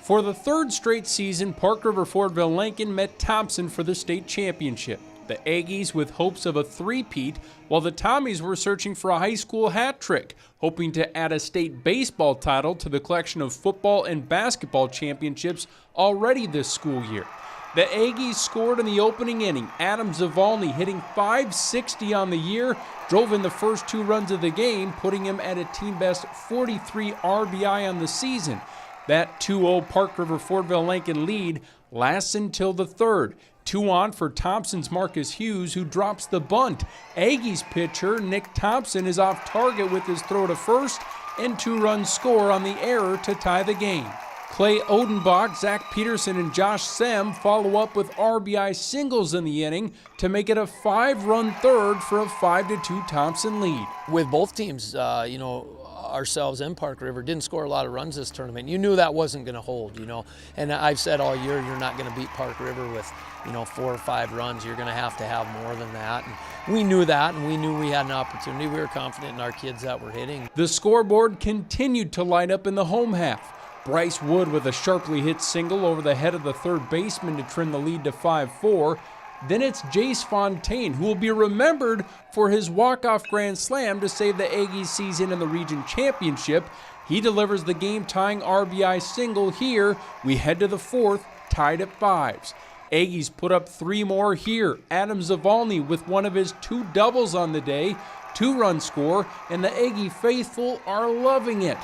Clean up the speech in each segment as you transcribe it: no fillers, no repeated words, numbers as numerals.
For the third straight season, Park River Fordville-Lankin met Thompson for the state championship. The Aggies with hopes of a three-peat, while the Tommies were searching for a high school hat trick, hoping to add a state baseball title to the collection of football and basketball championships already this school year. The Aggies scored in the opening inning. Adam Zavalny, hitting .560 on the year, drove in the first 2 runs of the game, putting him at a team-best 43 RBI on the season. That 2-0 Park River Fordville-Lankin lead lasts until the third. 2 on for Thompson's Marcus Hughes, who drops the bunt. Aggies pitcher Nick Thompson is off target with his throw to first, and 2-run score on the error to tie the game. Clay Odenbach, Zach Peterson, and Josh Sem follow up with RBI singles in the inning to make it a 5-run third for a 5-2 Thompson lead. With both teams, ourselves and Park River didn't score a lot of runs this tournament. You knew that wasn't going to hold, And I've said all year, you're not going to beat Park River with, 4 or 5 runs. You're going to have more than that. And we knew that, and we knew we had an opportunity. We were confident in our kids that were hitting. The scoreboard continued to light up in the home half. Bryce Wood with a sharply hit single over the head of the third baseman to trim the lead to 5-4. Then it's Jace Fontaine, who will be remembered for his walk-off grand slam to save the Aggies season in the region championship. He delivers the game-tying RBI single here. We head to the fourth, tied at 5s. Aggies put up 3 more here. Adam Zavalny with one of his 2 doubles on the day, 2-run score, and the Aggie faithful are loving it.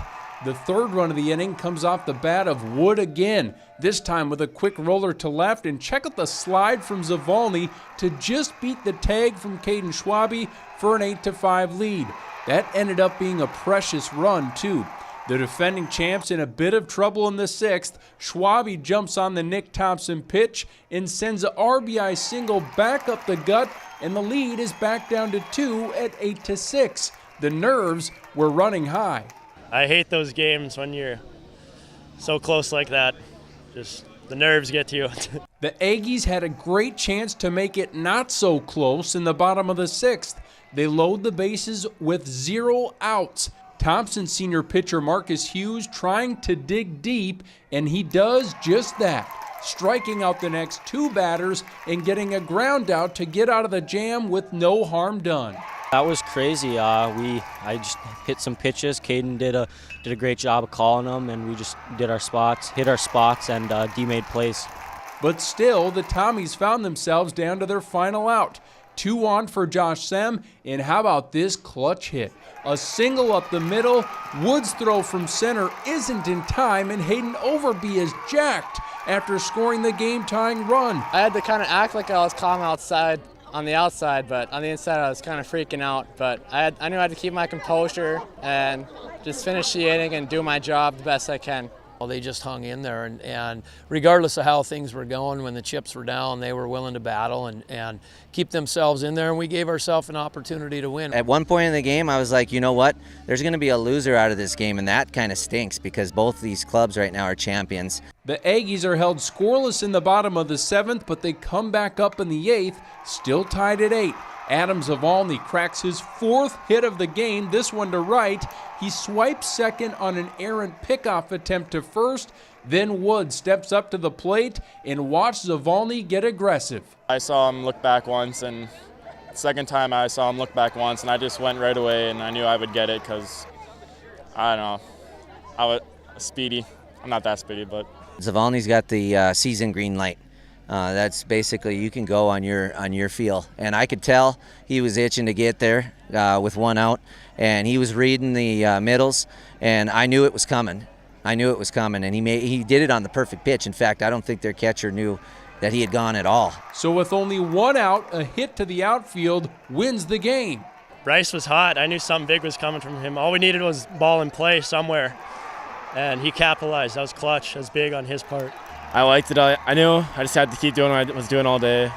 The third run of the inning comes off the bat of Wood again, this time with a quick roller to left, and check out the slide from Zavalny to just beat the tag from Caden Schwabe for an 8-5 lead. That ended up being a precious run, too. The defending champs in a bit of trouble in the 6th. Schwabe jumps on the Nick Thompson pitch and sends a RBI single back up the gut, and the lead is back down to 2 at 8-6. The nerves were running high. I hate those games when you're so close like that. Just the nerves get to you. The Aggies had a great chance to make it not so close in the bottom of the 6th. They load the bases with 0 outs. Thompson senior pitcher Marcus Hughes trying to dig deep, and he does just that, striking out the next 2 batters and getting a ground out to get out of the jam with no harm done. That was crazy. I just hit some pitches. Caden did a great job of calling them, and we just hit our spots, and D made plays. But still, the Tommies found themselves down to their final out. 2 on for Josh Sem, and how about this clutch hit? A single up the middle. Wood's throw from center isn't in time, and Hayden Overby is jacked after scoring the game-tying run. I had to kind of act like I was calm on the outside, but on the inside I was kind of freaking out. But I knew I had to keep my composure and just finish the inning and do my job the best I can. Well, they just hung in there, and regardless of how things were going, when the chips were down, they were willing to battle and keep themselves in there, and we gave ourselves an opportunity to win. At one point in the game, I was like, you know what? There's going to be a loser out of this game, and that kind of stinks because both these clubs right now are champions. The Aggies are held scoreless in the bottom of the 7th, but they come back up in the 8th, still tied at 8. Adam Zavalny cracks his 4th hit of the game, this one to right. He swipes second on an errant pickoff attempt to first. Then Wood steps up to the plate and watches Zavalny get aggressive. I saw him look back once, and the second time I saw him look back once, and I just went right away, and I knew I would get it because, I don't know, I was speedy. I'm not that speedy, but. Zavalny's got the season green light. That's basically you can go on your feel, and I could tell he was itching to get there with 1 out, and he was reading the middles, and I knew it was coming. And he did it on the perfect pitch. In fact, I don't think their catcher knew that he had gone at all. So with only 1 out, a hit to the outfield wins the game. Bryce was hot. I knew something big was coming from him. All we needed was ball in play somewhere, and he capitalized. That was clutch. That was big on his part. I liked it. I knew I just had to keep doing what I was doing all day,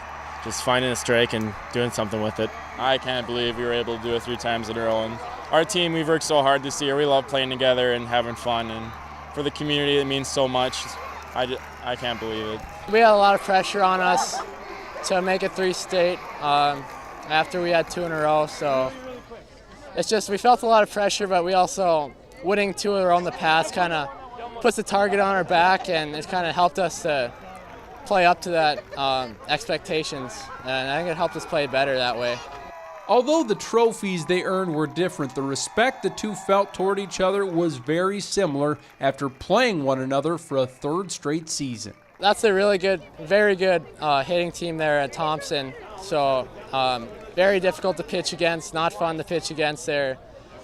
just finding a strike and doing something with it. I can't believe we were able to do it 3 times in a row. And our team, we've worked so hard this year. We love playing together and having fun. And for the community, it means so much. I can't believe it. We had a lot of pressure on us to make it 3 state after we had 2 in a row. So it's just we felt a lot of pressure, but we also winning 2 in a row in the past kind of puts the target on our back, and it's kind of helped us to play up to that expectations, and I think it helped us play better that way. Although the trophies they earned were different, the respect the two felt toward each other was very similar after playing one another for a third straight season. That's a really good, very good hitting team there at Thompson. So very difficult to pitch against, not fun to pitch against there.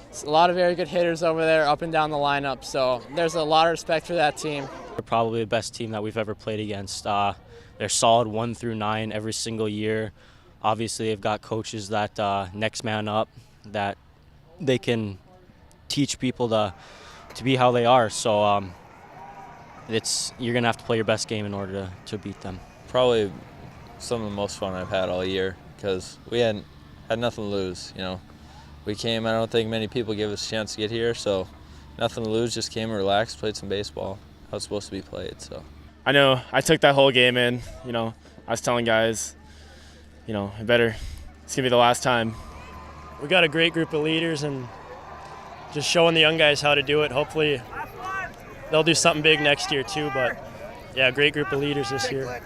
It's a lot of very good hitters over there up and down the lineup. So there's a lot of respect for that team. They're probably the best team that we've ever played against. They're solid 1 through 9 every single year. Obviously, they've got coaches that next man up, that they can teach people to be how they are. So you're going to have to play your best game in order to beat them. Probably some of the most fun I've had all year because we had nothing to lose. You know, we came. I don't think many people gave us a chance to get here, so nothing to lose. Just came and relaxed, played some baseball. How it's supposed to be played. So I know I took that whole game in. You know, I was telling guys, you know, it's going to be the last time. We got a great group of leaders and just showing the young guys how to do it. Hopefully they'll do something big next year too, but yeah, great group of leaders this year.